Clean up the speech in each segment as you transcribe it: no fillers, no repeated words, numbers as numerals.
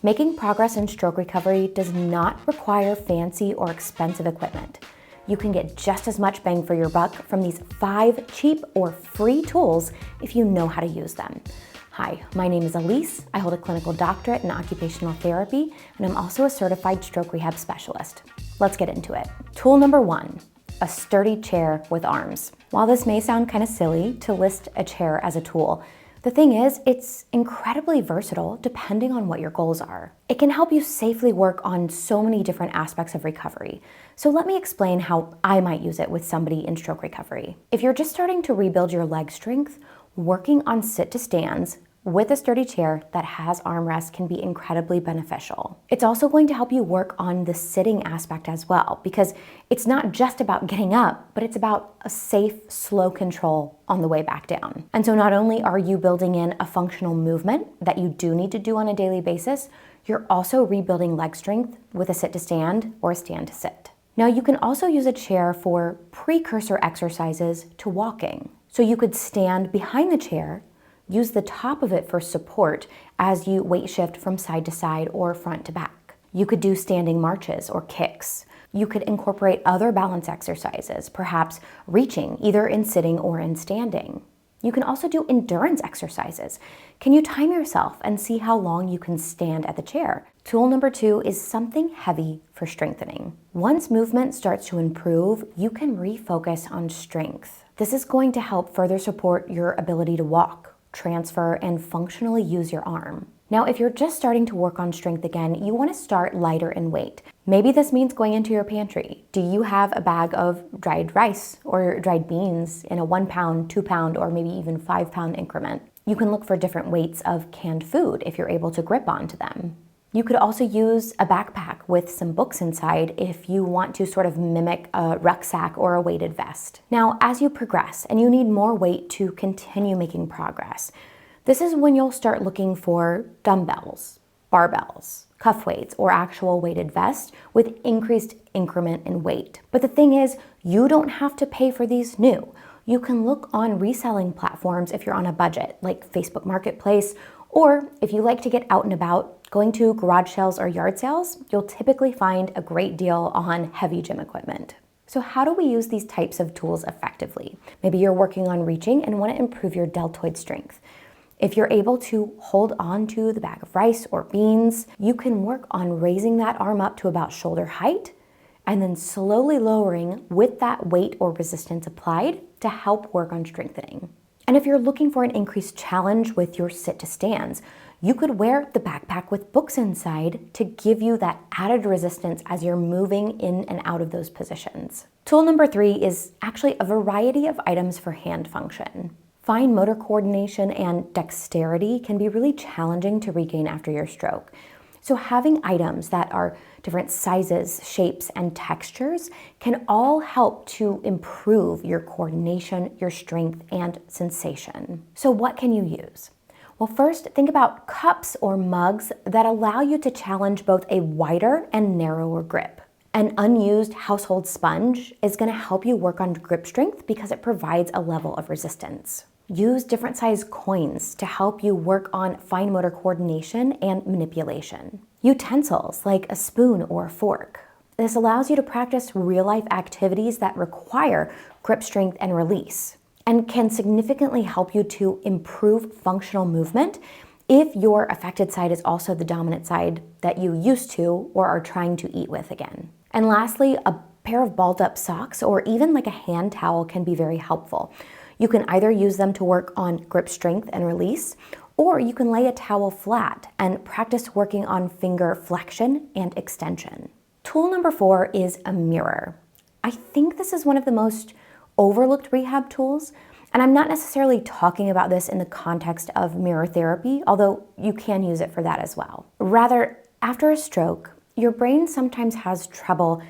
Making progress in stroke recovery does not require fancy or expensive equipment. You can get just as much bang for your buck from these 5 cheap or free tools if you know how to use them. Hi, my name is Elise. I hold a clinical doctorate in occupational therapy, and I'm also a certified stroke rehab specialist. Let's get into it. Tool number 1, a sturdy chair with arms. While this may sound kind of silly to list a chair as a tool, the thing is, it's incredibly versatile depending on what your goals are. It can help you safely work on so many different aspects of recovery. So let me explain how I might use it with somebody in stroke recovery. If you're just starting to rebuild your leg strength, working on sit-to-stands with a sturdy chair that has armrests can be incredibly beneficial. It's also going to help you work on the sitting aspect as well, because it's not just about getting up, but it's about a safe, slow control on the way back down. And so not only are you building in a functional movement that you do need to do on a daily basis, you're also rebuilding leg strength with a sit-to-stand or a stand-to-sit. Now you can also use a chair for precursor exercises to walking. So you could stand behind the chair, use the top of it for support as you weight shift from side to side or front to back. You could do standing marches or kicks. You could incorporate other balance exercises, perhaps reaching either in sitting or in standing. You can also do endurance exercises. Can you time yourself and see how long you can stand at the chair? Tool number 2 is something heavy for strengthening. Once movement starts to improve, you can refocus on strength. This is going to help further support your ability to walk, transfer, and functionally use your arm. Now, if you're just starting to work on strength again, you want to start lighter in weight. Maybe this means going into your pantry. Do you have a bag of dried rice or dried beans in a 1 pound, 2 pound, or maybe even 5 pound increment? You can look for different weights of canned food if you're able to grip onto them. You could also use a backpack with some books inside if you want to sort of mimic a rucksack or a weighted vest. Now, as you progress and you need more weight to continue making progress, this is when you'll start looking for dumbbells, barbells, cuff weights, or actual weighted vests with increased increment in weight. But the thing is, you don't have to pay for these new. You can look on reselling platforms if you're on a budget, like Facebook Marketplace, or if you like to get out and about, going to garage sales or yard sales, you'll typically find a great deal on heavy gym equipment. So how do we use these types of tools effectively? Maybe you're working on reaching and want to improve your deltoid strength. If you're able to hold on to the bag of rice or beans, you can work on raising that arm up to about shoulder height and then slowly lowering with that weight or resistance applied to help work on strengthening. And if you're looking for an increased challenge with your sit-to-stands, you could wear the backpack with books inside to give you that added resistance as you're moving in and out of those positions. Tool number 3 is actually a variety of items for hand function. Fine motor coordination and dexterity can be really challenging to regain after your stroke. So having items that are different sizes, shapes, and textures can all help to improve your coordination, your strength, and sensation. So what can you use? Well, first, think about cups or mugs that allow you to challenge both a wider and narrower grip. An unused household sponge is going to help you work on grip strength because it provides a level of resistance. Use different size coins to help you work on fine motor coordination and manipulation. Utensils like a spoon or a fork. This allows you to practice real-life activities that require grip strength and release, and can significantly help you to improve functional movement if your affected side is also the dominant side that you used to or are trying to eat with again. And lastly, a pair of balled up socks or even like a hand towel can be very helpful. You can either use them to work on grip strength and release, or you can lay a towel flat and practice working on finger flexion and extension. Tool number 4 is a mirror. I think this is one of the most overlooked rehab tools, and I'm not necessarily talking about this in the context of mirror therapy, although you can use it for that as well. Rather, after a stroke, your brain sometimes has trouble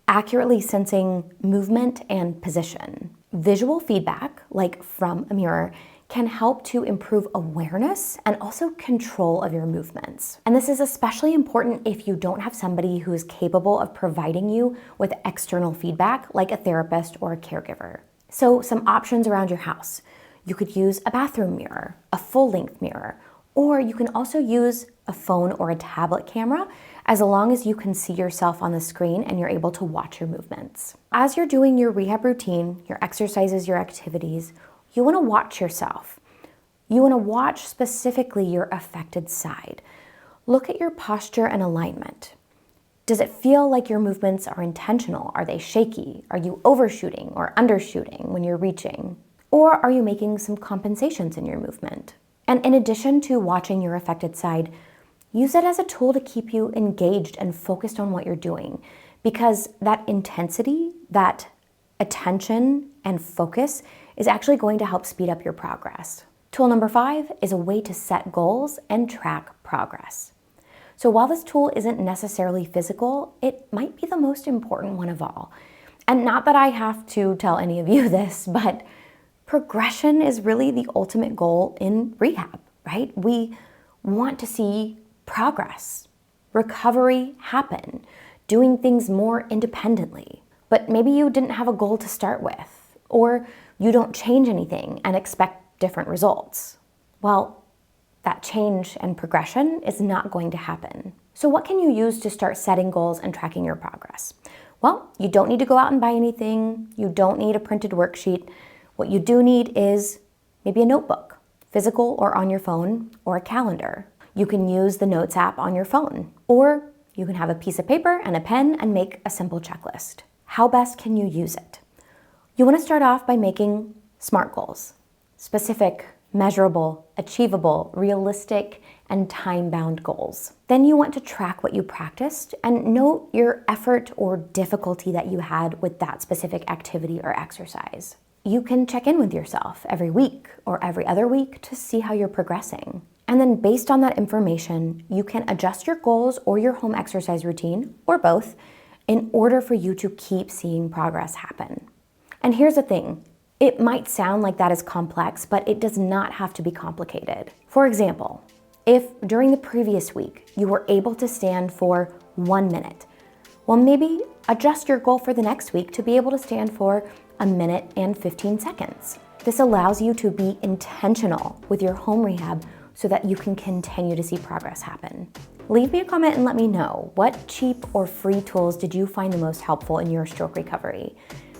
accurately sensing movement and position. Visual feedback, like from a mirror, can help to improve awareness and also control of your movements. And this is especially important if you don't have somebody who is capable of providing you with external feedback, like a therapist or a caregiver. So some options around your house. You could use a bathroom mirror, a full-length mirror, Or you can also use a phone or a tablet camera as long as you can see yourself on the screen and you're able to watch your movements. As you're doing your rehab routine, your exercises, your activities, you want to watch yourself. You want to watch specifically your affected side. Look at your posture and alignment. Does it feel like your movements are intentional? Are they shaky? Are you overshooting or undershooting when you're reaching? Or are you making some compensations in your movement? And in addition to watching your affected side, use it as a tool to keep you engaged and focused on what you're doing, because that intensity, that attention and focus is actually going to help speed up your progress. Tool number 5 is a way to set goals and track progress. So while this tool isn't necessarily physical, it might be the most important one of all. And not that I have to tell any of you this, but progression is really the ultimate goal in rehab, right? We want to see progress, recovery happen, doing things more independently. But maybe you didn't have a goal to start with, or you don't change anything and expect different results. Well, that change and progression is not going to happen. So what can you use to start setting goals and tracking your progress? Well, you don't need to go out and buy anything. You don't need a printed worksheet. What you do need is maybe a notebook, physical or on your phone, or a calendar. You can use the Notes app on your phone, or you can have a piece of paper and a pen and make a simple checklist. How best can you use it? You want to start off by making SMART goals: specific, measurable, achievable, realistic, and time-bound goals. Then you want to track what you practiced and note your effort or difficulty that you had with that specific activity or exercise. You can check in with yourself every week or every other week to see how you're progressing. And then based on that information, you can adjust your goals or your home exercise routine, or both, in order for you to keep seeing progress happen. And here's the thing, it might sound like that is complex, but it does not have to be complicated. For example, if during the previous week you were able to stand for 1 minute, well, maybe adjust your goal for the next week to be able to stand for 1 minute and 15 seconds. This allows you to be intentional with your home rehab so that you can continue to see progress happen. Leave me a comment and let me know, what cheap or free tools did you find the most helpful in your stroke recovery?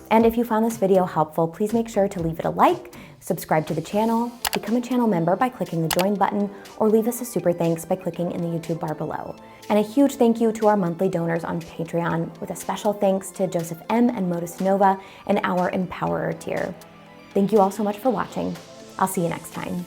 And if you found this video helpful, please make sure to leave it a like, subscribe to the channel, become a channel member by clicking the join button, or leave us a super thanks by clicking in the YouTube bar below. And a huge thank you to our monthly donors on Patreon, with a special thanks to Joseph M. and Modus Nova and our Empowerer tier. Thank you all so much for watching. I'll see you next time.